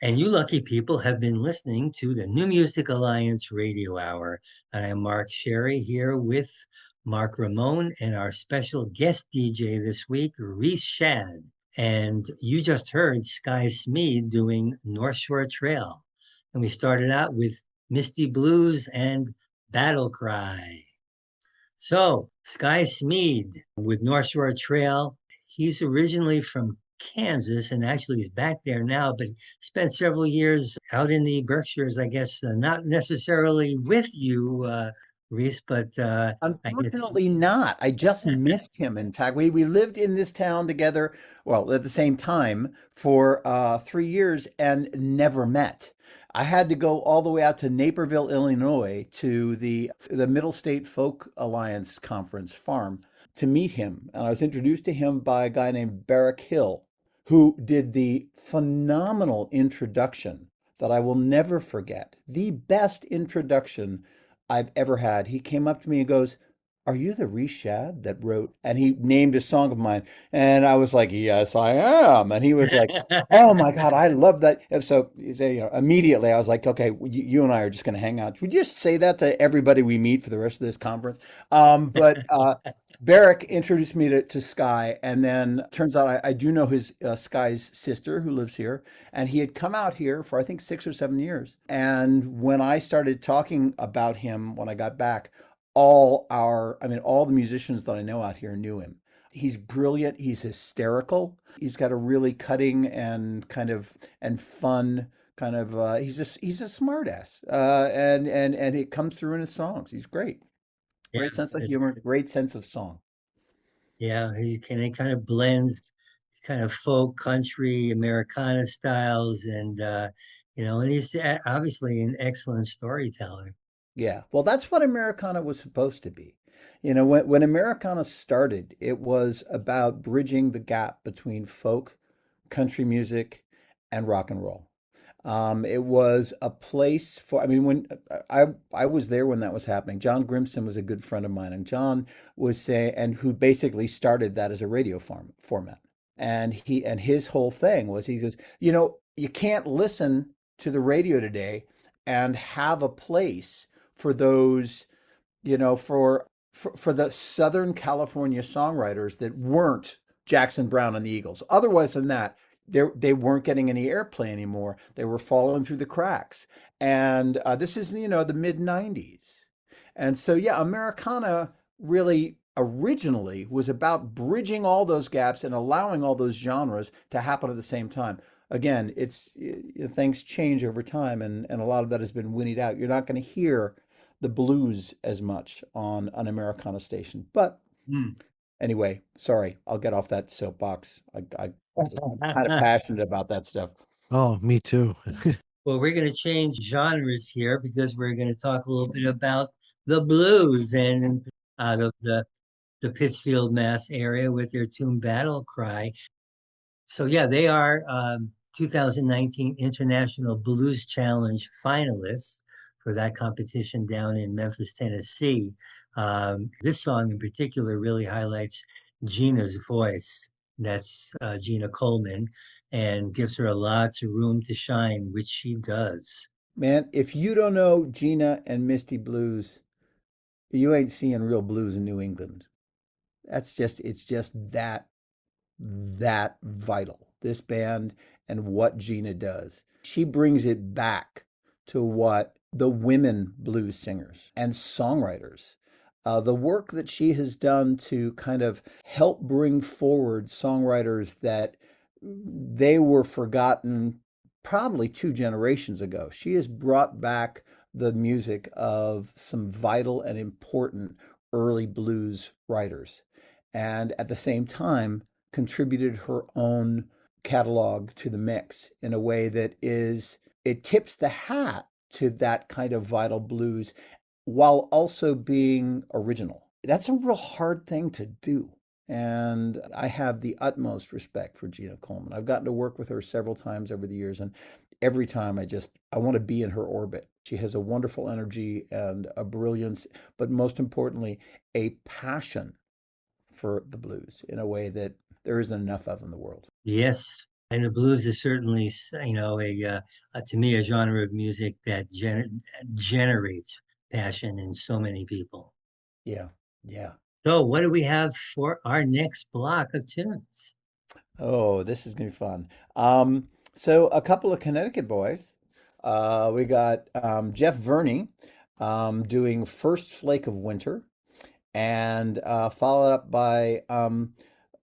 And you lucky people have been listening to the New Music Alliance Radio Hour. And I'm Mark Sherry here with Mark Ramone and our special guest DJ this week, Rees Shad. And you just heard Sky Smeed doing North Shore Trail. And we started out with Misty Blues and Battle Cry. So, Sky Smeed with North Shore Trail. He's originally from Kansas and actually he's back there now, but he spent several years out in the Berkshires, I guess, not necessarily with you, Reese, but I guess. Unfortunately not. I just missed him. In fact, we lived in this town together, well, at the same time for 3 years and never met. I had to go all the way out to Naperville, Illinois, to the Middle State Folk Alliance Conference farm to meet him. And I was introduced to him by a guy named Barrick Hill, who did the phenomenal introduction that I will never forget. The best introduction I've ever had. He came up to me and goes, "Are you the Rees Shad that wrote?" And he named a song of mine. And I was like, "Yes, I am." And he was like, "Oh my God, I love that." And so, immediately I was like, "Okay, you and I are just going to hang out. Would you just say that to everybody we meet for the rest of this conference?" But Barrick introduced me to Sky. And then turns out I do know his Sky's sister who lives here. And he had come out here for, I think, 6 or 7 years. And when I started talking about him when I got back, all the musicians that I know out here knew him. He's brilliant. He's hysterical. He's got a really cutting and fun kind of, he's a smart ass. And it comes through in his songs. He's great. Yeah, Great sense of it's, humor, great sense of song. yeah, he kind of blend kind of folk, country, Americana styles, and and he's obviously an excellent storyteller. Yeah. Well, that's what Americana was supposed to be. When Americana started, it was about bridging the gap between folk, country music, and rock and roll. It was a place for, I mean, when I was there when that was happening. John Grimson was a good friend of mine, and John was saying, and who basically started that as a radio format. And his whole thing was, he goes, you can't listen to the radio today and have a place for those, for the Southern California songwriters that weren't Jackson Browne and the Eagles. Otherwise than that, they weren't getting any airplay anymore. They were falling through the cracks. And this is, the mid 90s. And so, yeah, Americana really originally was about bridging all those gaps and allowing all those genres to happen at the same time. Again, things change over time, and a lot of that has been whinnied out. You're not going to hear the blues as much on an Americana station. But Hmm. anyway, sorry, I'll get off that soapbox. I'm kind of passionate about that stuff. Oh, me too. Well, we're going to change genres here because we're going to talk a little bit about the blues and out of the Pittsfield, Mass area with their tune Battle Cry. So yeah, they are 2019 International Blues Challenge finalists for that competition down in Memphis, Tennessee. This song in particular really highlights Gina's voice. That's Gina Coleman, and gives her lots of room to shine, which she does. Man, if you don't know Gina and Misty Blues, you ain't seeing real blues in New England. It's just that vital. This band and what Gina does. She brings it back to what the women blues singers and songwriters, the work that she has done to kind of help bring forward songwriters that they were forgotten probably 2 generations ago. She has brought back the music of some vital and important early blues writers, and at the same time contributed her own catalog to the mix in a way that it tips the hat to that kind of vital blues while also being original. That's a real hard thing to do. And I have the utmost respect for Gina Coleman. I've gotten to work with her several times over the years, and every time I want to be in her orbit. She has a wonderful energy and a brilliance, but most importantly, a passion for the blues in a way that there isn't enough of in the world. Yes, And the blues is certainly, to me, a genre of music that generates passion in so many people. Yeah. Yeah. So, what do we have for our next block of tunes? Oh, this is gonna be fun. So a couple of Connecticut boys. We got Jeff Verney doing First Flake of Winter, and followed up by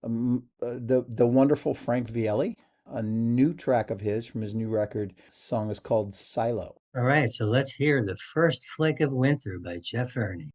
the wonderful Frank Viele, a new track of his from his new record. Song is called Silo. All right, so let's hear The First Flake of Winter by Jeff Verney.